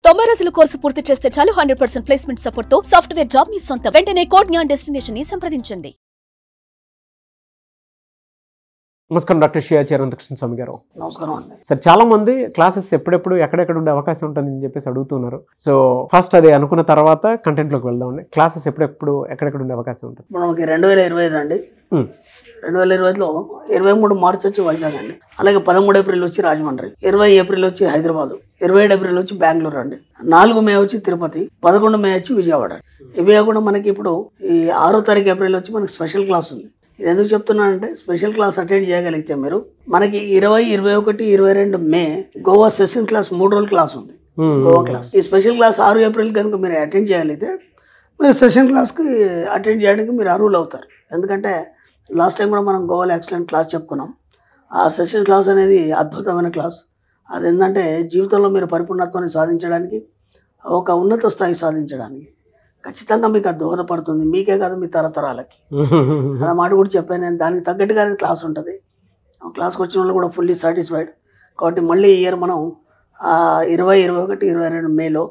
90 రోజుల కోర్సు పూర్తి చేస్తే చాలు 100% ప్లేస్మెంట్ సపోర్ట్ తో సాఫ్ట్వేర్ జాబ్ మీ సొంతం. వెంటనే కోడ్ జ్ఞాన్ డెస్టినేషన్ ని సంప్రదించండి. నమస్కారం డాక్టర్ శ్రీ అనంతకృష్ణ స్వామి గారు. నమస్కారం అండి. సార్, చాలా మంది క్లాసెస్ ఎప్పుడెప్పుడు ఎక్కడెక్కడ ఉండే అవకాశం ఉంటుందని చెప్పేసి అడుగుతున్నారు. సో ఫస్ట్ అది అనుకున్న తర్వాత కంటెంట్లోకి వెళ్దామండి. క్లాసెస్ ఎప్పుడెప్పుడు ఎక్కడెక్కడ ఉండే అవకాశం ఉంటుంది? మనకి 2025 అండి. 2025లో 23 మార్చి వచ్చి వైజాగ్ అండి. అలాగే 13 ఏప్రిల్ వచ్చి రాజమండ్రి, 20 ఏప్రిల్ వచ్చి హైదరాబాద్, 27 ఏప్రిల్ వచ్చి బెంగళూరు అండి, 4 మే వచ్చి తిరుపతి, 11 మే వచ్చి విజయవాడ. ఇవే కాకుండా మనకి ఇప్పుడు ఈ 6 తారీఖు ఏప్రిల్ వచ్చి మనకి స్పెషల్ క్లాస్ ఉంది. ఇది ఎందుకు చెప్తున్నానంటే, స్పెషల్ క్లాస్ అటెండ్ చేయగలిగితే మీరు మనకి 20, 21, 22 మే గోవా సెషన్ క్లాస్ 3 రోజుల క్లాస్ ఉంది. గోవా క్లాస్. ఈ స్పెషల్ క్లాస్ 6 ఏప్రిల్ కనుక మీరు అటెండ్ చేయగలిగితే మీరు సెషన్ క్లాస్కి అటెండ్ చేయడానికి మీరు అర్హులు అవుతారు. ఎందుకంటే లాస్ట్ టైం కూడా మనం గోవాలో ఎక్సలెంట్ క్లాస్ చెప్పుకున్నాం. ఆ సెషన్ క్లాస్ అనేది అద్భుతమైన క్లాస్. అది ఏంటంటే జీవితంలో మీరు పరిపూర్ణత్వాన్ని సాధించడానికి, ఒక ఉన్నత స్థాయి సాధించడానికి ఖచ్చితంగా మీకు అది దోహదపడుతుంది. మీకే కాదు, మీ తరతరాలకి. అలా మాట కూడా చెప్పాను నేను. దానికి తగ్గట్టుగానే క్లాస్ ఉంటుంది. క్లాస్కి వచ్చిన వాళ్ళు కూడా ఫుల్లీ సాటిస్ఫైడ్. కాబట్టి మళ్ళీ ఈ ఇయర్ మనం 20, 21, 22 మేలో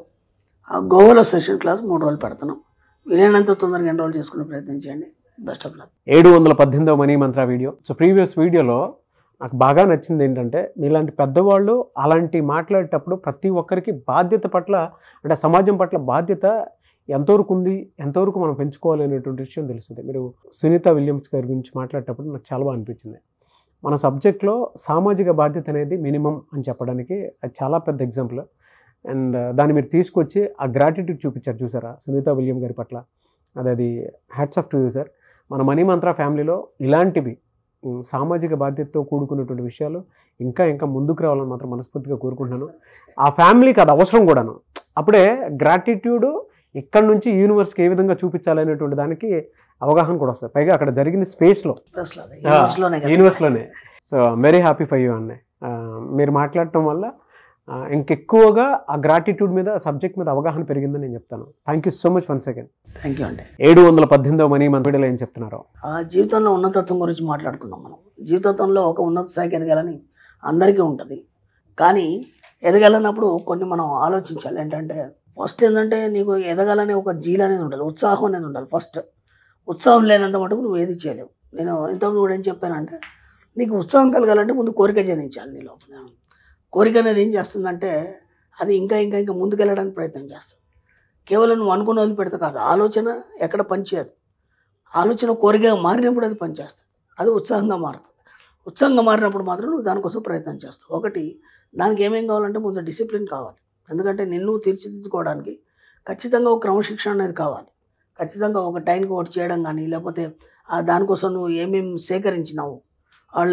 గోవాలో సెషన్ క్లాస్ 3 రోజులు పెడుతున్నాం. వీలైనంత తొందరగా ఎన్రోల్ చేసుకునే ప్రయత్నం చేయండి. Best of luck. 718వ మనీ మంత్ర వీడియో. సో ప్రీవియస్ వీడియోలో నాకు బాగా నచ్చింది ఏంటంటే, మీలాంటి పెద్దవాళ్ళు అలాంటి మాట్లాడేటప్పుడు ప్రతి ఒక్కరికి బాధ్యత పట్ల, అంటే సమాజం పట్ల బాధ్యత ఎంతవరకు ఉంది, ఎంతవరకు మనం పెంచుకోవాలి అనేటువంటి విషయం తెలుస్తుంది. మీరు సునీత విలియమ్స్ గారి గురించి మాట్లాడేటప్పుడు నాకు చాలా బాగా అనిపించింది. మన సబ్జెక్ట్లో సామాజిక బాధ్యత అనేది మినిమం అని చెప్పడానికి అది చాలా పెద్ద ఎగ్జాంపుల్. అండ్ దాన్ని మీరు తీసుకొచ్చి ఆ గ్రాటిట్యూడ్ చూపించారు చూసారా సునీత విలియం గారి పట్ల. అది hats off to you sir. మన మనీ మంత్ర ఫ్యామిలీలో ఇలాంటివి సామాజిక బాధ్యతతో కూడుకున్నటువంటి విషయాలు ఇంకా ఇంకా ముందుకు రావాలని మాత్రం మనస్ఫూర్తిగా కోరుకుంటున్నాను. ఆ ఫ్యామిలీకి అది అవసరం కూడాను. అప్పుడే గ్రాటిట్యూడ్ ఇక్కడ నుంచి యూనివర్స్కి ఏ విధంగా చూపించాలనేటువంటి దానికి అవగాహన కూడా వస్తుంది. పైగా అక్కడ జరిగింది స్పేస్లో, యూనివర్స్లోనే. So very happy for you అండి. మీరు మాట్లాడటం వల్ల ఇంకెక్కువగా ఆ గ్రాటిట్యూడ్ మీద, సబ్జెక్ట్ మీద అవగాహన పెరిగిందని నేను చెప్తాను. Thank you so much once again. Thank you అండి. 718వ మనీ మంత్రిలో ఏం చెప్తున్నారు? జీవితంలో ఉన్నతత్వం గురించి మాట్లాడుకున్నాం మనం. జీవితంలో ఒక ఉన్నత స్థాయికి ఎదగాలని అందరికీ ఉంటుంది. కానీ ఎదగాలన్నప్పుడు కొన్ని మనం ఆలోచించాలి. ఏంటంటే ఫస్ట్ ఏంటంటే, నీకు ఎదగాలనే ఒక జీల్ అనేది ఉండాలి, ఉత్సాహం అనేది ఉండాలి. ఫస్ట్ ఉత్సాహం లేనంత మటుకు నువ్వు ఏది చేయలేవు. నేను ఇంతకుముందు కూడా ఏం చెప్పానంటే, నీకు ఉత్సాహం కలగాలంటే ముందు కోరిక జనించాలి నీ లోపల. కోరిక అనేది ఏం చేస్తుందంటే, అది ఇంకా ఇంకా ఇంకా ముందుకెళ్ళడానికి ప్రయత్నం చేస్తుంది. కేవలం నువ్వు అనుకుని వదిలిపెడితే కాదు, ఆలోచన ఎక్కడ పనిచేయదు. ఆలోచన కోరికగా మారినప్పుడు అది పనిచేస్తుంది. అది ఉత్సాహంగా మారుతుంది. ఉత్సాహంగా మారినప్పుడు మాత్రం నువ్వు దానికోసం ప్రయత్నం చేస్తావు. ఒకటి, దానికి ఏమేం కావాలంటే ముందు డిసిప్లిన్ కావాలి. ఎందుకంటే నిన్ను తీర్చిదిద్దుకోవడానికి ఖచ్చితంగా ఒక క్రమశిక్షణ అనేది కావాలి. ఖచ్చితంగా ఒక టైంకి ఒకటి చేయడం కానీ, లేకపోతే దానికోసం నువ్వు ఏమేమి సేకరించినావు,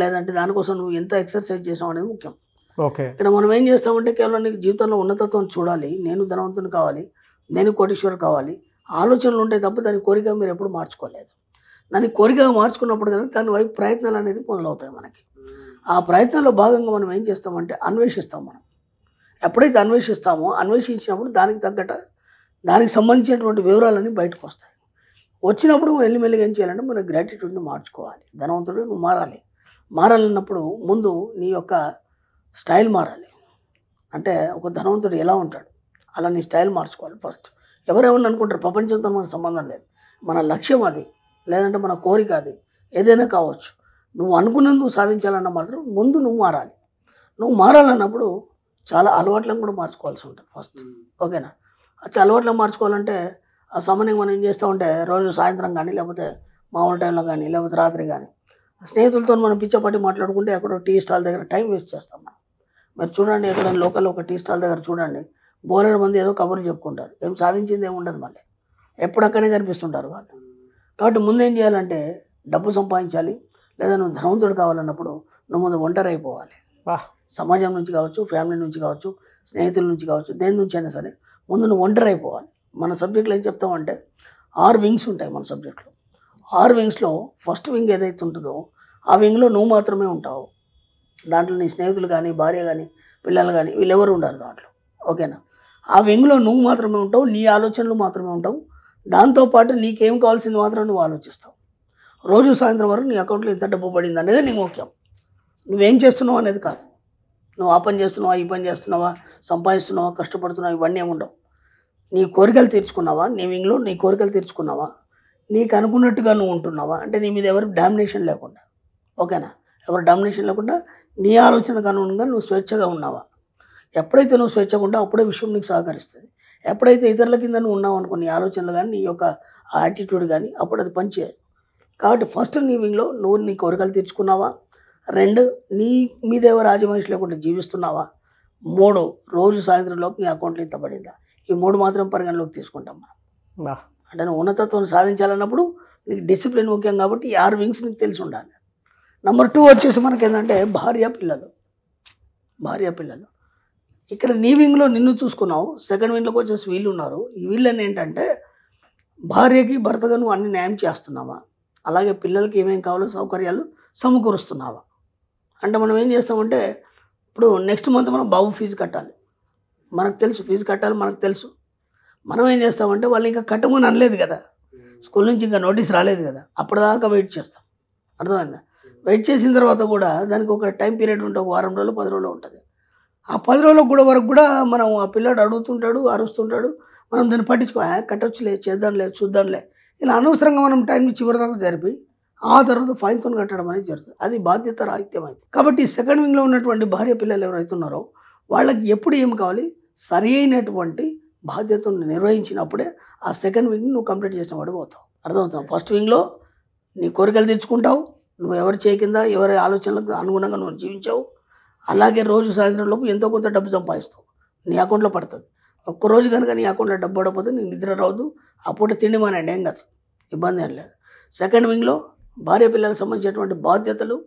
లేదంటే దానికోసం నువ్వు ఎంత ఎక్సర్సైజ్ చేసావు అనేది ముఖ్యం. ఓకే. ఇక్కడ మనం ఏం చేస్తామంటే, కేవలం నీకు జీవితంలో ఉన్నతత్వం చూడాలి, నేను ధనవంతుని కావాలి, నేను కోటీశ్వరు కావాలి, ఆలోచనలు ఉంటాయి తప్ప దాని కోరిక మీరు ఎప్పుడు మార్చుకోలేదు. దాన్ని కోరికగా మార్చుకున్నప్పుడు కదా దాని వైపు ప్రయత్నాలు అనేది మొదలవుతాయి మనకి. ఆ ప్రయత్నంలో భాగంగా మనం ఏం చేస్తామంటే అన్వేషిస్తాం. మనం ఎప్పుడైతే అన్వేషించినప్పుడు దానికి తగ్గట్టు దానికి సంబంధించినటువంటి వివరాలన్నీ బయటకు వస్తాయి. వచ్చినప్పుడు మెల్లిమెల్లిగా ఏం చేయాలంటే మన గ్రాటిట్యూడ్ని మార్చుకోవాలి. ధనవంతుడు నువ్వు మారాలన్నప్పుడు ముందు నీ యొక్క స్టైల్ మారాలి. అంటే ఒక ధనవంతుడు ఎలా ఉంటాడు అలా నీ స్టైల్ మార్చుకోవాలి. ఫస్ట్ ఎవరేమన్నా అనుకుంటారు, ప్రపంచంతో మనకు సంబంధం లేదు. మన లక్ష్యం అది, లేదంటే మన కోరిక అది, ఏదైనా కావచ్చు. నువ్వు అనుకున్నది నువ్వు సాధించాలన్న మాత్రం ముందు నువ్వు మారాలి. నువ్వు మారాలన్నప్పుడు చాలా అలవాట్లను కూడా మార్చుకోవాల్సి ఉంటుంది ఫస్ట్. ఓకేనా? అలవాట్లను మార్చుకోవాలంటే సామాన్యంగా మనం ఏం చేస్తామంటే, రోజు సాయంత్రం కానీ, లేకపోతే మామూలు టైంలో కానీ, లేకపోతే రాత్రి కానీ స్నేహితులతో మనం పిచ్చపట్టి మాట్లాడుకుంటే ఎక్కడో టీ స్టాల్ దగ్గర టైం వేస్ట్ చేస్తాం మనం. మీరు చూడండి, ఎక్కడైనా లోకల్లో ఒక టీ స్టాల్ దగ్గర చూడండి, బోలెడు మంది ఏదో కబుర్లు చెప్పుకుంటారు. ఏం సాధించింది ఏమి ఉండదు, మళ్ళీ ఎప్పుడు అక్కడే కనిపిస్తుంటారు వాళ్ళు. కాబట్టి ముందు ఏం చేయాలంటే, డబ్బు సంపాదించాలి, లేదా నువ్వు ధనవంతుడు కావాలన్నప్పుడు నువ్వు ముందు ఒంటరి అయిపోవాలి. సమాజం నుంచి కావచ్చు, ఫ్యామిలీ నుంచి కావచ్చు, స్నేహితుల నుంచి కావచ్చు, దేని నుంచి అయినా సరే ముందు నువ్వు ఒంటరి అయిపోవాలి. మన సబ్జెక్ట్లో ఏం చెప్తామంటే 6 వింగ్స్ ఉంటాయి మన సబ్జెక్ట్లో. 6 వింగ్స్లో ఫస్ట్ వింగ్ ఏదైతే ఉంటుందో ఆ వింగ్లో నువ్వు మాత్రమే ఉంటావు. దాంట్లో నీ స్నేహితులు కానీ, భార్య కానీ, పిల్లలు కానీ వీళ్ళెవరు ఉండాలి దాంట్లో. ఓకేనా? ఆ వింగ్లో నువ్వు మాత్రమే ఉంటావు, నీ ఆలోచనలు మాత్రమే ఉంటావు. దాంతోపాటు నీకేం కావాల్సింది మాత్రం నువ్వు ఆలోచిస్తావు. రోజు సాయంత్రం వరకు నీ అకౌంట్లో ఎంత డబ్బు పడింది అనేది నీకు ముఖ్యం. నువ్వేం చేస్తున్నావు అనేది కాదు. నువ్వు ఆ పని చేస్తున్నావా, ఈ పని చేస్తున్నావా, సంపాదిస్తున్నావా, కష్టపడుతున్నావా, ఇవన్నీ ఏమి ఉండవు. నీ కోరికలు తీర్చుకున్నావా, నీ వింగ్లో నీ కోరికలు తీర్చుకున్నావా, నీకు అనుకున్నట్టుగా నువ్వు ఉంటున్నావా, అంటే నీ మీద ఎవరు డామినేషన్ లేకుండా, ఓకేనా, ఎవరు డామినేషన్ లేకుండా నీ ఆలోచనకు అనుగుణంగా నువ్వు స్వేచ్ఛగా ఉన్నావా. ఎప్పుడైతే నువ్వు స్వేచ్ఛగా ఉంటావు అప్పుడే విషయం నీకు సహకరిస్తుంది. ఎప్పుడైతే ఇతరుల కింద నువ్వు ఉన్నావు అనుకో, నీ ఆలోచనలు కానీ నీ యొక్క యాటిట్యూడ్ కానీ, అప్పుడు అది పనిచేయదు. కాబట్టి ఫస్ట్ నీ వింగ్లో నువ్వు నీ కోరికలు తీర్చుకున్నావా, 2 నీ మీద ఎవరు రాజమనిషి లేకుండా జీవిస్తున్నావా, 3 రోజు సాయంత్రం లోపు నీ అకౌంట్లో ఇంత పడిందా. ఈ 3 మాత్రం పరిగణలోకి తీసుకుంటాం మనం. అంటే నువ్వు ఉన్నతత్వం సాధించాలన్నప్పుడు నీకు డిసిప్లిన్ ముఖ్యం కాబట్టి ఈ 6 వింగ్స్ నీకు తెలిసి ఉండాలి. నెంబర్ 2 వచ్చేసి మనకి ఏంటంటే భార్య పిల్లలు. ఇక్కడ నీ వింగ్లో నిన్ను చూసుకున్నావు, సెకండ్ వింగ్లోకి వచ్చేసి వీళ్ళు ఉన్నారు. ఈ వీళ్ళని ఏంటంటే భార్యకి భర్తగా నువ్వు అన్ని న్యాయం చేస్తున్నావా, అలాగే పిల్లలకి ఏమేమి కావాలో సౌకర్యాలు సమకూరుస్తున్నావా. అంటే మనం ఏం చేస్తామంటే ఇప్పుడు నెక్స్ట్ మంత్ మనం బాబు ఫీజు కట్టాలి, మనకు తెలుసు ఫీజు కట్టాలి, మనకు తెలుసు. మనం ఏం చేస్తామంటే వాళ్ళు ఇంకా కట్టమని అనలేదు కదా, స్కూల్ నుంచి ఇంకా నోటీస్ రాలేదు కదా, అప్పటిదాకా వెయిట్ చేస్తాం. అర్థమైందా. వెయిట్ చేసిన తర్వాత కూడా దానికి ఒక టైం పీరియడ్ ఉంటుంది, ఒక వారం రోజులు 10 రోజులు ఉంటుంది. ఆ 10 రోజుల కూడా వరకు కూడా మనం ఆ పిల్లాడు అడుగుతుంటాడు, అరుస్తుంటాడు, మనం దాన్ని పట్టించుకో, కట్టొచ్చులే, చేద్దాంలే, చూద్దాంలే, ఇలా అనవసరంగా మనం టైంని చివరిదాకా జరిపి ఆ తర్వాత ఫైన్తో కట్టడం అనేది జరుగుతుంది. అది బాధ్యత రాహిత్యం అయితే. కాబట్టి సెకండ్ వింగ్లో ఉన్నటువంటి భార్య పిల్లలు ఎవరైతే ఉన్నారో వాళ్ళకి ఎప్పుడు ఏం కావాలి, సరి అయినటువంటి బాధ్యతను నిర్వహించినప్పుడే ఆ సెకండ్ వింగ్ నువ్వు కంప్లీట్ చేసిన వాడు పోతావు. అర్థమవుతావు. ఫస్ట్ వింగ్లో నీ కోరికలు తెచ్చుకుంటావు, నువ్వు ఎవరి చేయి కింద ఎవరి ఆలోచనలకు అనుగుణంగా నువ్వు జీవించావు. అలాగే రోజు సాయంత్రం లోపు ఎంతో కొంత డబ్బు సంపాదిస్తావు, నీ అకౌంట్లో పడుతుంది. ఒక్కరోజు కనుక నీ అకౌంట్లో డబ్బు పడకపోతే నీకు నిద్ర రావద్దు, ఆ పూట తిండి మానండి, ఏం కాదు, ఇబ్బంది ఏం లేదు. సెకండ్ వింగ్లో భార్య పిల్లలకు సంబంధించినటువంటి బాధ్యతలు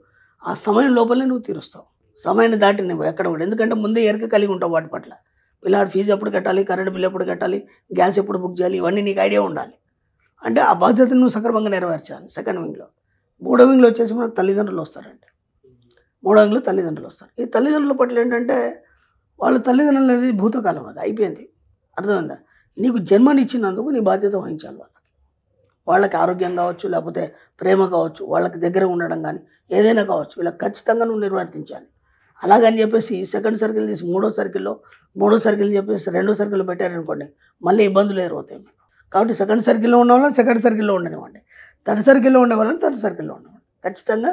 ఆ సమయం లోపలనే నువ్వు తీరుస్తావు, సమయాన్ని దాటి నువ్వు ఎక్కడ కూడా. ఎందుకంటే ముందే ఎరక కలిగి ఉంటావు వాటి పట్ల. పిల్లాడు ఫీజు ఎప్పుడు కట్టాలి, కరెంట్ బిల్ ఎప్పుడు కట్టాలి, గ్యాస్ ఎప్పుడు బుక్ చేయాలి, ఇవన్నీ నీకు ఐడియా ఉండాలి. అంటే ఆ బాధ్యతను నువ్వు సక్రమంగా నెరవేర్చాలి సెకండ్ వింగ్లో. 3వ వింగ్లో వచ్చేసి మనకు తల్లిదండ్రులు వస్తారండి. 3వ వింగ్లో తల్లిదండ్రులు వస్తారు. ఈ తల్లిదండ్రుల పట్ల ఏంటంటే వాళ్ళ తల్లిదండ్రులు అనేది భూతకాలం, అది అయిపోయింది. అర్థమైందా. నీకు జన్మనిచ్చినందుకు నీ బాధ్యత వహించాలి. వాళ్ళకి ఆరోగ్యం కావచ్చు, లేకపోతే ప్రేమ కావచ్చు, వాళ్ళకి దగ్గర ఉండడం కానీ ఏదైనా కావచ్చు, వీళ్ళకి ఖచ్చితంగా నువ్వు నిర్వర్తించాలి. అలాగని చెప్పేసి సెకండ్ సర్కిల్ తీసి 3వ సర్కిల్లో, 3వ సర్కిల్ చెప్పేసి 2వ సర్కిల్లో పెట్టారనుకోండి, మళ్ళీ ఇబ్బందులు ఎదురవుతాయి మీకు. కాబట్టి సెకండ్ సర్కిల్లో ఉన్న వాళ్ళని సెకండ్ సర్కిల్లో ఉండనివ్వండి, థర్డ్ సర్కిల్లో ఉండే వాళ్ళని థర్డ్ సర్కిల్లో ఉండనివ్వండి. ఖచ్చితంగా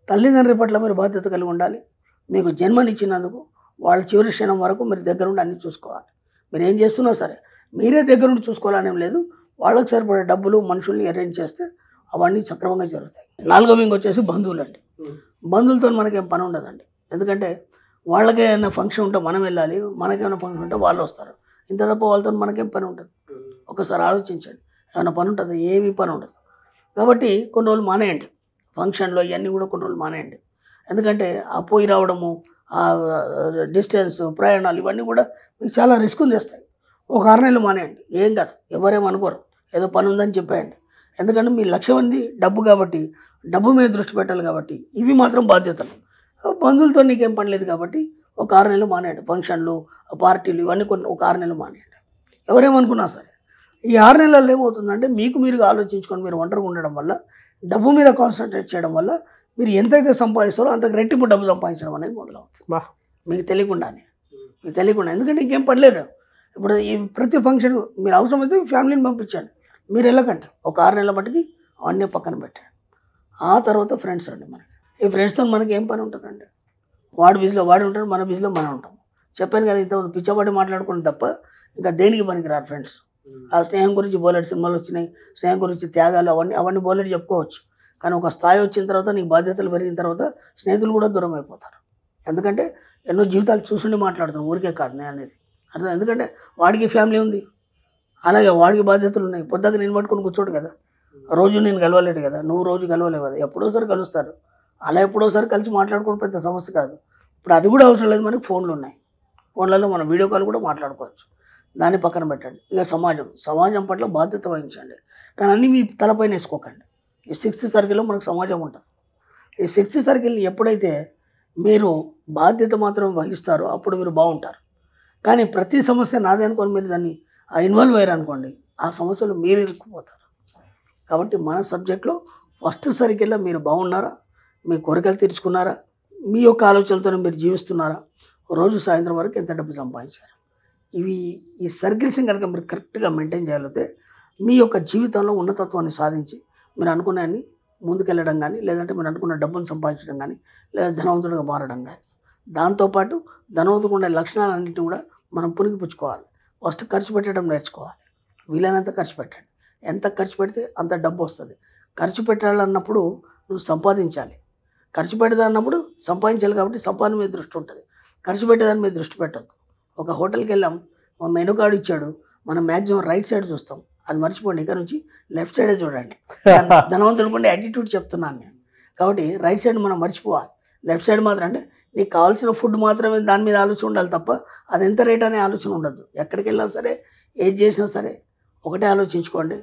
తల్లిదండ్రుల పట్ల మీరు బాధ్యత కలిగి ఉండాలి. మీకు జన్మనిచ్చినందుకు వాళ్ళ చివరి క్షణం వరకు మీరు దగ్గరుండి అన్నీ చూసుకోవాలి. మీరు ఏం చేస్తున్నా సరే మీరే దగ్గరుండి చూసుకోవాలనేం లేదు. వాళ్ళకి సరిపడే డబ్బులు మనుషుల్ని అరేంజ్ చేస్తే అవన్నీ సక్రమంగా జరుగుతాయి. 4వ వింగ్ వచ్చేసి బంధువులు అండి. బంధువులతో మనకేం పని ఉండదండి. ఎందుకంటే వాళ్ళకే ఏమైనా ఫంక్షన్ ఉంటే మనం వెళ్ళాలి, మనకేమైనా ఫంక్షన్ ఉంటే వాళ్ళు వస్తారు. ఇంత తప్ప వాళ్ళతో మనకేం పని ఉంటుంది. ఒకసారి ఆలోచించండి, ఏమైనా పని ఉంటుంది, ఏమీ పని ఉండదు. కాబట్టి కొన్ని రోజులు మానేయండి, ఫంక్షన్లో ఇవన్నీ కూడా కొన్ని రోజులు మానేయండి. ఎందుకంటే ఆ పోయి రావడము, ఆ డిస్టెన్స్, ప్రయాణాలు ఇవన్నీ కూడా మీకు చాలా రిస్క్ తెస్తాయి. ఒక 6 నెలలు మానేయండి, ఏం కాదు, ఎవరేమనుకోరు, ఏదో పని ఉందని చెప్పేయండి. ఎందుకంటే మీ లక్ష్యం ఉంది డబ్బు, కాబట్టి డబ్బు మీద దృష్టి పెట్టాలి. కాబట్టి ఇవి మాత్రం బాధ్యతలు. బంధువులతో నీకేం పని లేదు కాబట్టి ఒక 6 నెలలు మానేయండి. ఫంక్షన్లు, పార్టీలు ఇవన్నీ కొన్ని ఒక 6 నెలలు మానేయండి. ఎవరేమనుకున్నా సరే ఈ 6 నెలల్లో ఏమవుతుందంటే మీకు మీరుగా ఆలోచించుకొని మీరు ఒంటరిగా ఉండడం వల్ల, డబ్బు మీద కాన్సన్ట్రేట్ చేయడం వల్ల మీరు ఎంతైతే సంపాదిస్తారో అంతకు రెట్టింపు డబ్బు సంపాదించడం అనేది మొదలవుతుంది మీకు తెలియకుండానే. ఎందుకంటే ఇంకేం పని లేదు. ఇప్పుడు ఈ ప్రతి ఫంక్షన్ మీరు అవసరమైతే ఫ్యామిలీని పంపించండి, మీరు వెళ్ళకండి. ఒక 6 నెలల మట్టుకి అవన్నీ పక్కన పెట్టండి. ఆ తర్వాత ఫ్రెండ్స్ అండి. మనకి ఈ ఫ్రెండ్స్తో మనకి ఏం పని ఉంటుందండి. వాడు బిజీలో వాడు ఉంటాడు, మన బిజీలో మనం ఉంటాం. చెప్పాను కదా, ఇంతకుముందు పిచ్చబడి మాట్లాడుకోండి తప్ప ఇంకా దేనికి పనికిరారు ఫ్రెండ్స్. ఆ స్నేహం గురించి బోలెడు సినిమాలు వచ్చినాయి, స్నేహం గురించి త్యాగాలు అవన్నీ బోలెడు చెప్పుకోవచ్చు. కానీ ఒక స్థాయి వచ్చిన తర్వాత నీకు బాధ్యతలు పెరిగిన తర్వాత స్నేహితులు కూడా దూరం అయిపోతారు. ఎందుకంటే ఎన్నో జీవితాలు చూసుండి మాట్లాడుతాం, ఊరికే కాదు నేను అనేది అర్థం. ఎందుకంటే వాడికి ఫ్యామిలీ ఉంది, అలాగే వాడికి బాధ్యతలు ఉన్నాయి. పొద్దుగా నేను పట్టుకొని కూర్చోడు కదా, రోజు నేను కలవలేడు కదా, నువ్వు రోజు కలవలేవు కదా, ఎప్పుడోసారి కలుస్తారు. అలా ఎప్పుడోసారి కలిసి మాట్లాడుకోవడం పెద్ద సమస్య కాదు. ఇప్పుడు అది కూడా అవసరం లేదు, మనకి ఫోన్లు ఉన్నాయి. ఫోన్లలో మనం వీడియో కాల్ కూడా మాట్లాడుకోవచ్చు. దాన్ని పక్కన పెట్టండి. ఇక సమాజం పట్ల బాధ్యత వహించండి. కానీ అన్నీ మీ తలపైన వేసుకోకండి. ఈ 6th సర్కిల్లో మనకు సమాజం ఉంటుంది. ఈ 6th సర్కిల్ ఎప్పుడైతే మీరు బాధ్యత మాత్రం వహిస్తారో అప్పుడు మీరు బాగుంటారు. కానీ ప్రతి సమస్య నాదే అనుకోని మీరు దాన్ని ఇన్వాల్వ్ అయ్యారు అనుకోండి, ఆ సమస్యలు మీరు ఇరుక్కుపోతారు. కాబట్టి మన సబ్జెక్ట్లో ఫస్ట్ సర్కిల్లో మీరు బాగున్నారా, మీ కోరికలు తీర్చుకున్నారా, మీ యొక్క ఆలోచనలతో మీరు జీవిస్తున్నారా, రోజు సాయంత్రం వరకు ఎంత డబ్బు సంపాదించారు. ఈ సర్కిల్స్ని కనుక మీరు కరెక్ట్గా మెయింటైన్ చేయగలిగితే మీ యొక్క జీవితంలో ఉన్నతత్వాన్ని సాధించి మీరు అనుకున్నాన్ని ముందుకెళ్ళడం కానీ, లేదంటే మీరు అనుకున్న డబ్బును సంపాదించడం కానీ, లేదా ధనవంతుడిగా మారడం కానీ. దాంతోపాటు ధనవంతుడు ఉండే లక్షణాలన్నింటినీ కూడా మనం పుణికిపుచ్చుకోవాలి. ఫస్ట్ ఖర్చు పెట్టడం నేర్చుకోవాలి. వీలైనంత ఖర్చు పెట్టండి. ఎంత ఖర్చు పెడితే అంత డబ్బు వస్తుంది. ఖర్చు పెట్టాలన్నప్పుడు నువ్వు సంపాదించాలి. ఖర్చు పెట్టదన్నప్పుడు సంపాదించాలి. కాబట్టి సంపాదన మీద దృష్టి ఉంటుంది. ఖర్చు పెట్టేదాని మీద దృష్టి పెట్టద్దు. ఒక హోటల్కి వెళ్ళాం, మన మెనూ కార్డు ఇచ్చాడు, మనం మ్యాక్సిమం రైట్ సైడ్ చూస్తాం. అది మర్చిపోండి, ఇక్కడ నుంచి లెఫ్ట్ సైడే చూడండి. ధనవంతుడు ఉండే యాటిట్యూడ్ చెప్తున్నాను నేను. కాబట్టి రైట్ సైడ్ మనం మర్చిపోవాలి. లెఫ్ట్ సైడ్ మాత్రం అంటే నీకు కావాల్సిన ఫుడ్ మాత్రమే దాని మీద ఆలోచన ఉండాలి తప్ప అది ఎంత రేట్ అనే ఆలోచన ఉండద్దు. ఎక్కడికి వెళ్ళినా సరే, ఏది చేసినా సరే ఒకటే ఆలోచించుకోండి,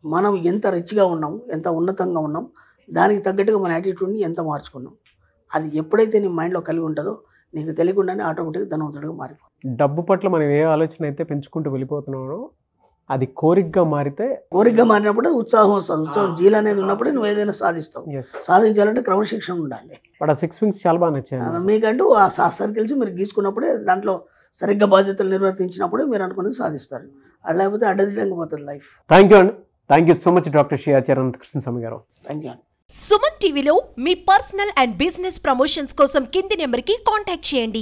మనం ఎంత రిచ్గా ఉన్నాం, ఎంత ఉన్నతంగా ఉన్నాం, దానికి తగ్గట్టుగా మన యాటిట్యూడ్ని ఎంత మార్చుకున్నాం. అది ఎప్పుడైతే నీ మైండ్లో కలిగి ఉంటుందో నీకు తెలియకుండానే ఆటోమేటిక్గా ధనవంతుడిగా మారిపోతుంది. డబ్బు పట్ల మనం ఏ ఆలోచన అయితే పెంచుకుంటూ వెళ్ళిపోతున్నామో అది కోరికగా మారినప్పుడు ఉత్సాహం వస్తుంది. ఉత్సాహం జీల్ అనేది ఉన్నప్పుడు నువ్వు ఏదైనా సాధిస్తావు. సాధించాలంటే క్రమశిక్షణ ఉండాలి. బట్ ఆ 6 wings చాలా బాగా నచ్చాయి మీకంటూ. ఆ సర్కిల్స్ మీరు గీసుకున్నప్పుడే, దాంట్లో సరిగ్గా బాధ్యతలు నిర్వర్తించినప్పుడే మీరు అనుకున్నది సాధిస్తారు. అది లేకపోతే అడ్డదిడ్డంగా పోతుంది లైఫ్. థ్యాంక్ యూ అండి. Thank you so much doctor Shri Acharya Anantakrishnaswamy గారు. థ్యాంక్ యూ అండి. సుమన్ టీవీలో మీ పర్సనల్ అండ్ బిజినెస్ ప్రమోషన్స్ కోసం కింది నెంబర్కి కాంటాక్ట్ చేయండి.